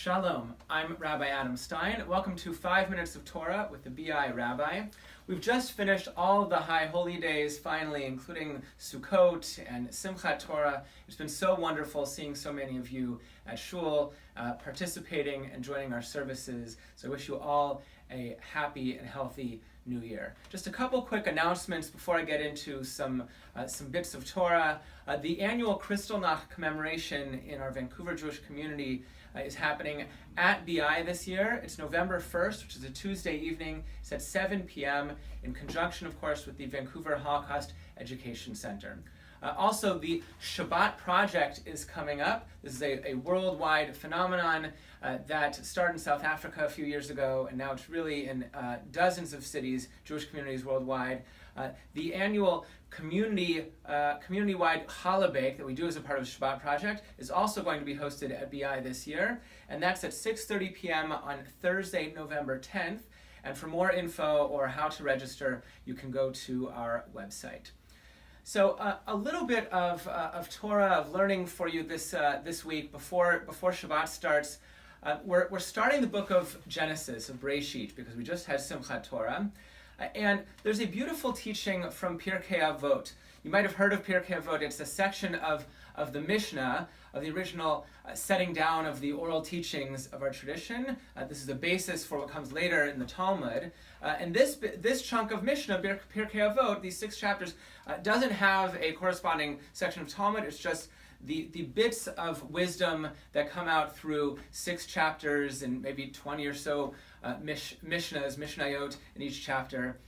Shalom, I'm Rabbi Adam Stein. Welcome to 5 Minutes of Torah with the BI Rabbi. We've just finished all the high holy days, finally, including Sukkot and Simchat Torah. It's been so wonderful seeing so many of you at Shul, participating and joining our services. So I wish you all a happy and healthy New Year. Just a couple quick announcements before I get into some bits of Torah. The annual Kristallnacht commemoration in our Vancouver Jewish community is happening at BI this year. It's November 1st, which is a Tuesday evening. It's at 7 p.m. in conjunction, of course, with the Vancouver Holocaust Education Center. Also, the Shabbat Project is coming up. This is a worldwide phenomenon that started in South Africa a few years ago, and now it's really in dozens of cities, Jewish communities worldwide. The annual community-wide challah bake that we do as a part of the Shabbat Project is also going to be hosted at BI this year, and that's at 6:30 p.m. on Thursday, November 10th. And for more info or how to register, you can go to our website. So a little bit of Torah, of learning for you this week before Shabbat starts. We're starting the book of Genesis, of Bereshit, because we just had Simchat Torah. And there's a beautiful teaching from Pirkei Avot. You might have heard of Pirkei Avot. It's a section of the Mishnah, of the original setting down of the oral teachings of our tradition. This is the basis for what comes later in the Talmud. And this chunk of Mishnah, Pirkei Avot, these 6 chapters, doesn't have a corresponding section of Talmud. It's just the bits of wisdom that come out through 6 chapters and maybe 20 or so Mishnahs, Mishnayot in each chapter.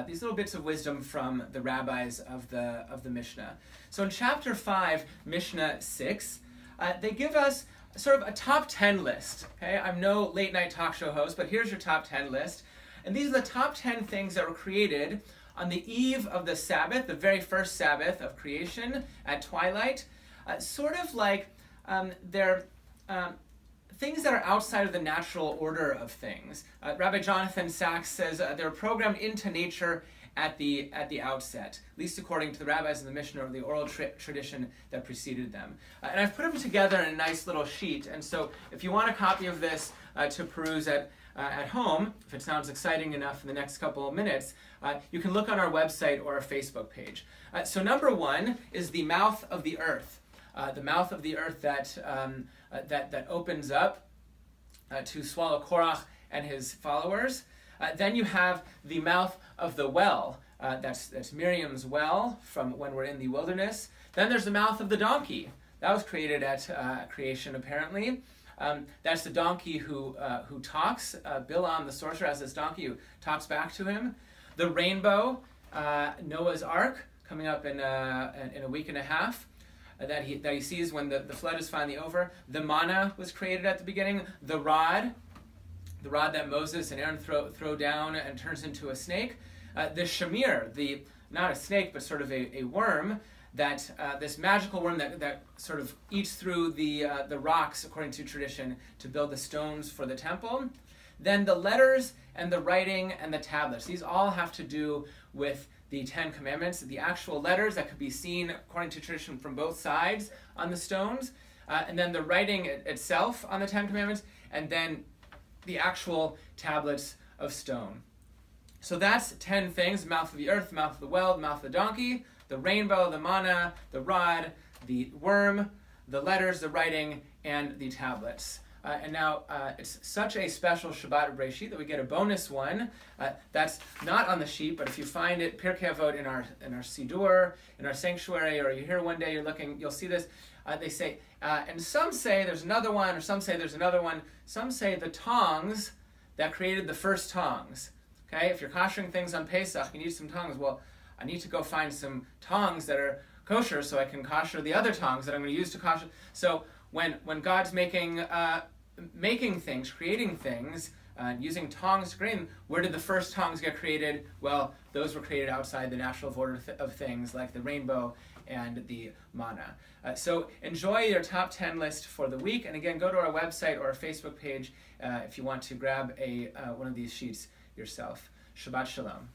These little bits of wisdom from the rabbis of the Mishnah. So in chapter 5, Mishnah 6, they give us sort of a top 10 list. Okay, I'm no late night talk show host, but here's your top 10 list. And these are the top 10 things that were created on the eve of the Sabbath, the very first Sabbath of creation at twilight. Sort of like they're things that are outside of the natural order of things. Rabbi Jonathan Sachs says they're programmed into nature at the outset, at least according to the rabbis in the Mishnah or the oral tradition that preceded them. And I've put them together in a nice little sheet. And so if you want a copy of this to peruse at home, if it sounds exciting enough in the next couple of minutes, you can look on our website or our Facebook page. So number 1 is the mouth of the earth. The mouth of the earth that opens up to swallow Korach and his followers. Then you have the mouth of the well. That's Miriam's well from when we're in the wilderness. Then there's the mouth of the donkey. That was created at creation, apparently. That's the donkey who talks. Bilam, the sorcerer, has this donkey who talks back to him. The rainbow, Noah's Ark, coming up in a week and a half. That he sees when the flood is finally over. The manna was created at the beginning. The rod that Moses and Aaron throw down and turns into a snake. The shamir, not a snake but sort of a worm, that this magical worm that sort of eats through the rocks according to tradition to build the stones for the temple. Then the letters and the writing and the tablets. These all have to do with the 10 Commandments, the actual letters that could be seen according to tradition from both sides on the stones, and then the writing itself on the 10 Commandments, and then the actual tablets of stone. So that's 10 things: the mouth of the earth, the mouth of the well, the mouth of the donkey, the rainbow, the manna, the rod, the worm, the letters, the writing, and the tablets. And now it's such a special Shabbat Bereshit that we get a bonus one that's not on the sheet, but if you find it, Pirkei Avot in our Siddur, in our sanctuary, or you're here one day, you're looking, you'll see this. They say, and some say there's another one, or some say there's another one. Some say the tongs that created the first tongs. Okay, if you're koshering things on Pesach, you need some tongs. Well, I need to go find some tongs that are kosher so I can kosher the other tongs that I'm going to use to kosher. So when God's making things, creating things, using tongs to create them, where did the first tongs get created? Well, those were created outside the natural order of things, like the rainbow and the manna. So enjoy your top 10 list for the week. And again, go to our website or our Facebook page if you want to grab one of these sheets yourself. Shabbat Shalom.